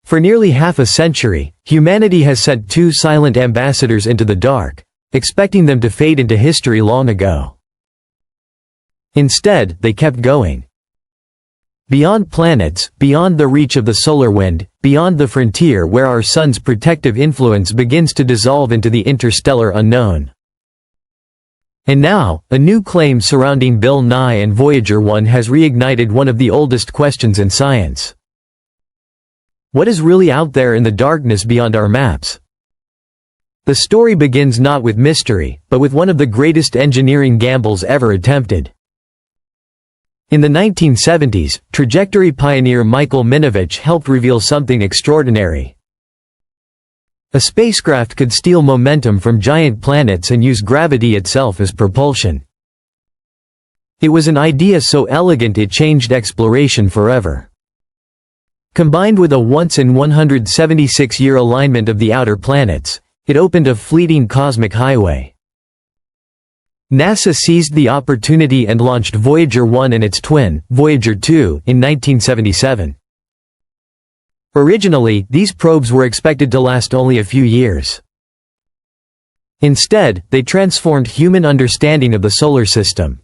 For nearly half a century, humanity has sent two silent ambassadors into the dark, expecting them to fade into history long ago. Instead, they kept going. Beyond planets, beyond the reach of the solar wind, beyond the frontier where our sun's protective influence begins to dissolve into the interstellar unknown. And now, a new claim surrounding Bill Nye and Voyager 1 has reignited one of the oldest questions in science. What is really out there in the darkness beyond our maps? The story begins not with mystery, but with one of the greatest engineering gambles ever attempted. In the 1970s, trajectory pioneer Michael Minovich helped reveal something extraordinary. A spacecraft could steal momentum from giant planets and use gravity itself as propulsion. It was an idea so elegant it changed exploration forever. Combined with a once-in-176-year alignment of the outer planets, it opened a fleeting cosmic highway. NASA seized the opportunity and launched Voyager 1 and its twin, Voyager 2, in 1977. Originally, these probes were expected to last only a few years. Instead, they transformed human understanding of the solar system.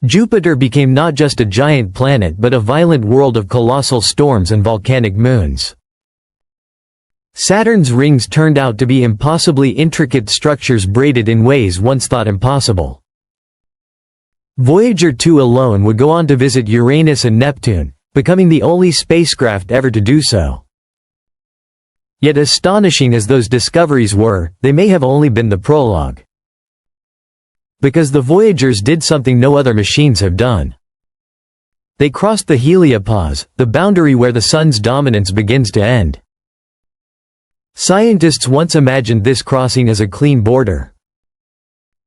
Jupiter became not just a giant planet but a violent world of colossal storms and volcanic moons. Saturn's rings turned out to be impossibly intricate structures braided in ways once thought impossible. Voyager 2 alone would go on to visit Uranus and Neptune, becoming the only spacecraft ever to do so. Yet astonishing as those discoveries were, they may have only been the prologue. Because the Voyagers did something no other machines have done. They crossed the heliopause, the boundary where the sun's dominance begins to end. Scientists once imagined this crossing as a clean border.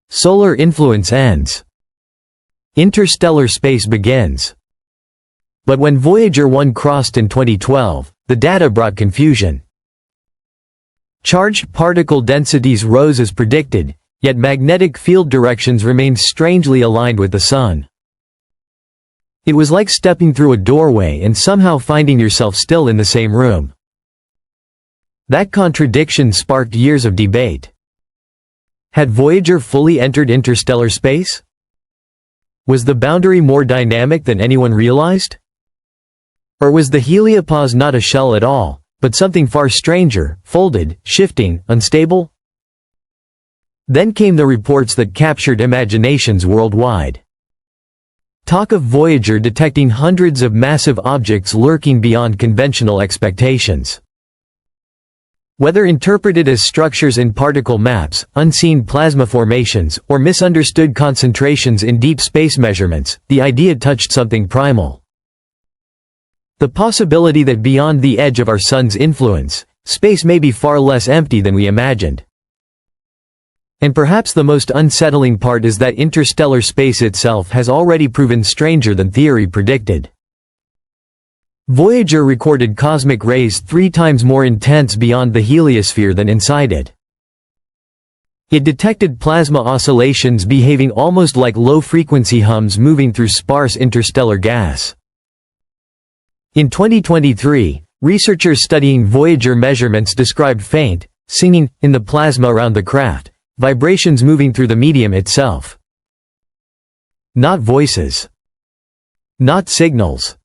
Solar influence ends. Interstellar space begins. But when Voyager 1 crossed in 2012, the data brought confusion. Charged particle densities rose as predicted, yet magnetic field directions remained strangely aligned with the Sun. It was like stepping through a doorway and somehow finding yourself still in the same room. That contradiction sparked years of debate. Had Voyager fully entered interstellar space? Was the boundary more dynamic than anyone realized? Or was the heliopause not a shell at all, but something far stranger, folded, shifting, unstable? Then came the reports that captured imaginations worldwide. Talk of Voyager detecting hundreds of massive objects lurking beyond conventional expectations. Whether interpreted as structures in particle maps, unseen plasma formations, or misunderstood concentrations in deep space measurements, the idea touched something primal. The possibility that beyond the edge of our sun's influence, space may be far less empty than we imagined. And perhaps the most unsettling part is that interstellar space itself has already proven stranger than theory predicted. Voyager recorded cosmic rays 3 times more intense beyond the heliosphere than inside it. It detected plasma oscillations behaving almost like low-frequency hums moving through sparse interstellar gas. In 2023, researchers studying Voyager measurements described faint, singing, in the plasma around the craft, vibrations moving through the medium itself. Not voices. Not signals.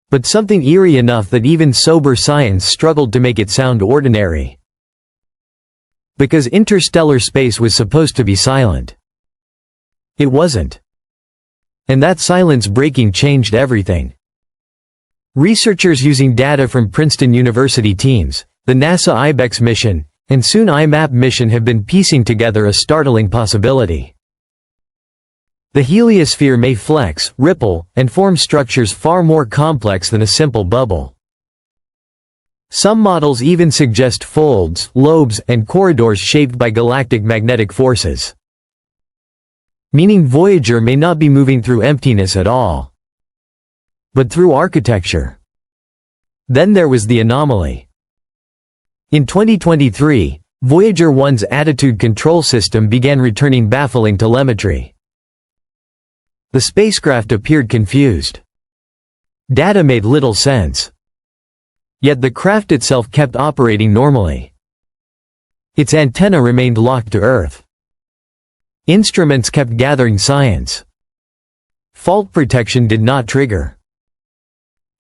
But something eerie enough that even sober science struggled to make it sound ordinary. Because interstellar space was supposed to be silent. It wasn't. And that silence breaking changed everything. Researchers using data from Princeton University teams, the NASA IBEX mission, and soon IMAP mission have been piecing together a startling possibility. The heliosphere may flex, ripple, and form structures far more complex than a simple bubble. Some models even suggest folds, lobes, and corridors shaped by galactic magnetic forces. Meaning Voyager may not be moving through emptiness at all, but through architecture. Then there was the anomaly. In 2023, Voyager 1's attitude control system began returning baffling telemetry. The spacecraft appeared confused. Data made little sense. Yet the craft itself kept operating normally. Its antenna remained locked to Earth. Instruments kept gathering science. Fault protection did not trigger.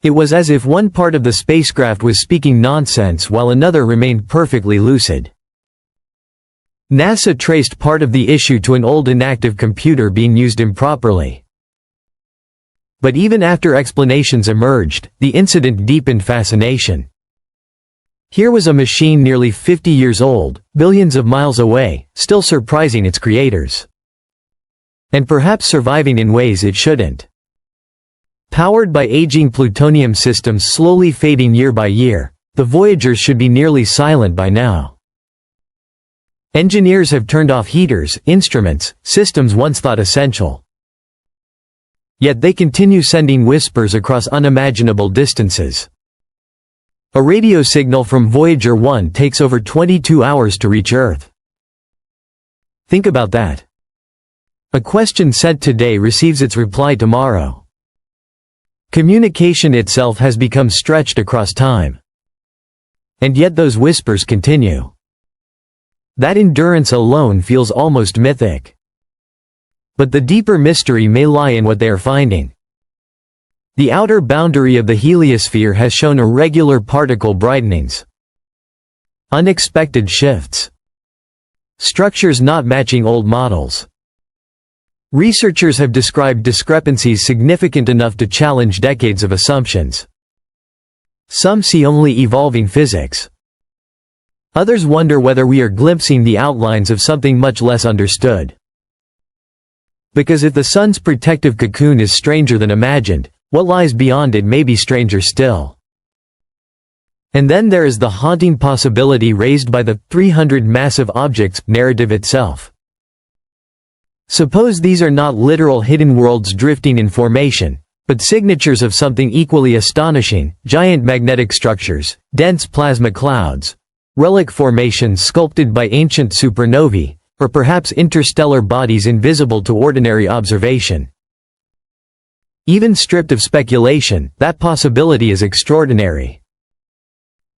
It was as if one part of the spacecraft was speaking nonsense while another remained perfectly lucid. NASA traced part of the issue to an old inactive computer being used improperly. But even after explanations emerged, the incident deepened fascination. Here was a machine nearly 50 years old, billions of miles away, still surprising its creators. And perhaps surviving in ways it shouldn't. Powered by aging plutonium systems slowly fading year by year, the Voyagers should be nearly silent by now. Engineers have turned off heaters, instruments, systems once thought essential. Yet they continue sending whispers across unimaginable distances. A radio signal from Voyager 1 takes over 22 hours to reach Earth. Think about that. A question sent today receives its reply tomorrow. Communication itself has become stretched across time. And yet those whispers continue. That endurance alone feels almost mythic. But the deeper mystery may lie in what they are finding. The outer boundary of the heliosphere has shown irregular particle brightenings. Unexpected shifts. Structures not matching old models. Researchers have described discrepancies significant enough to challenge decades of assumptions. Some see only evolving physics. Others wonder whether we are glimpsing the outlines of something much less understood. Because if the sun's protective cocoon is stranger than imagined, what lies beyond it may be stranger still. And then there is the haunting possibility raised by the 300 massive objects narrative itself. Suppose these are not literal hidden worlds drifting in formation, but signatures of something equally astonishing: giant magnetic structures, dense plasma clouds, relic formations sculpted by ancient supernovae, or perhaps interstellar bodies invisible to ordinary observation. Even stripped of speculation, that possibility is extraordinary.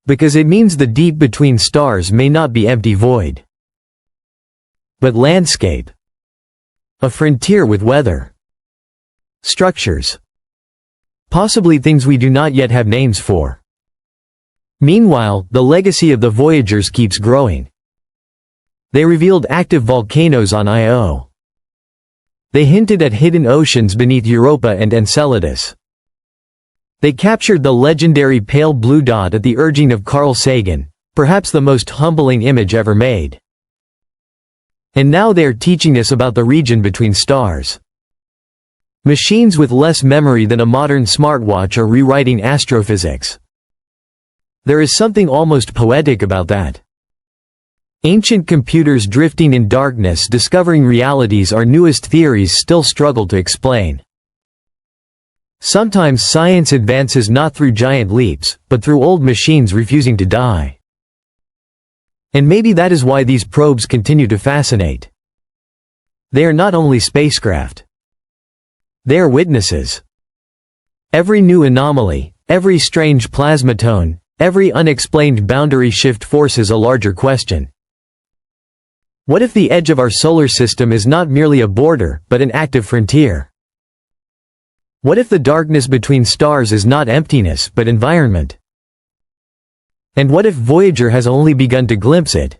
Because it means the deep between stars may not be empty void, but landscape. A frontier with weather. Structures. Possibly things we do not yet have names for. Meanwhile, the legacy of the Voyagers keeps growing. They revealed active volcanoes on Io. They hinted at hidden oceans beneath Europa and Enceladus. They captured the legendary pale blue dot at the urging of Carl Sagan, perhaps the most humbling image ever made. And now they are teaching us about the region between stars. Machines with less memory than a modern smartwatch are rewriting astrophysics. There is something almost poetic about that. Ancient computers drifting in darkness discovering realities our newest theories still struggle to explain. Sometimes science advances not through giant leaps, but through old machines refusing to die. And maybe that is why these probes continue to fascinate. They are not only spacecraft. They are witnesses. Every new anomaly, every strange plasma tone, every unexplained boundary shift forces a larger question. What if the edge of our solar system is not merely a border, but an active frontier? What if the darkness between stars is not emptiness, but environment? And what if Voyager has only begun to glimpse it?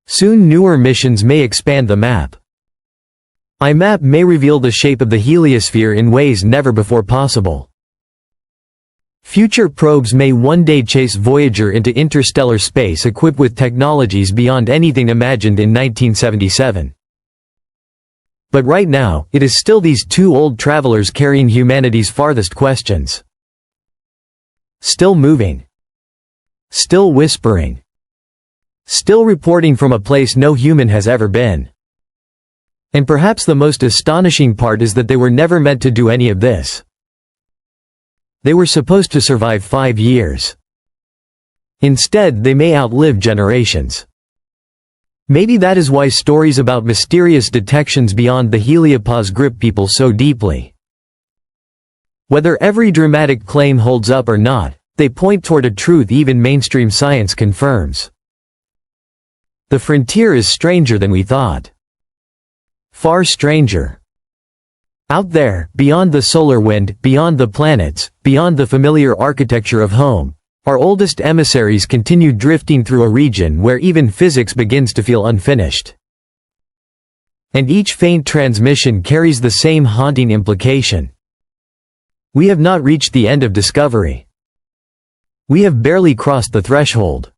Soon newer missions may expand the map. IMAP may reveal the shape of the heliosphere in ways never before possible. Future probes may one day chase Voyager into interstellar space equipped with technologies beyond anything imagined in 1977. But right now, it is still these two old travelers carrying humanity's farthest questions. Still moving. Still whispering. Still reporting from a place no human has ever been. And perhaps the most astonishing part is that they were never meant to do any of this. They were supposed to survive 5 years. Instead, they may outlive generations. Maybe that is why stories about mysterious detections beyond the heliopause grip people so deeply. Whether every dramatic claim holds up or not, They point toward a truth even mainstream science confirms. The frontier is stranger than we thought. Far stranger. Out there, beyond the solar wind, beyond the planets, beyond the familiar architecture of home, our oldest emissaries continue drifting through a region where even physics begins to feel unfinished. And each faint transmission carries the same haunting implication. We have not reached the end of discovery. We have barely crossed the threshold.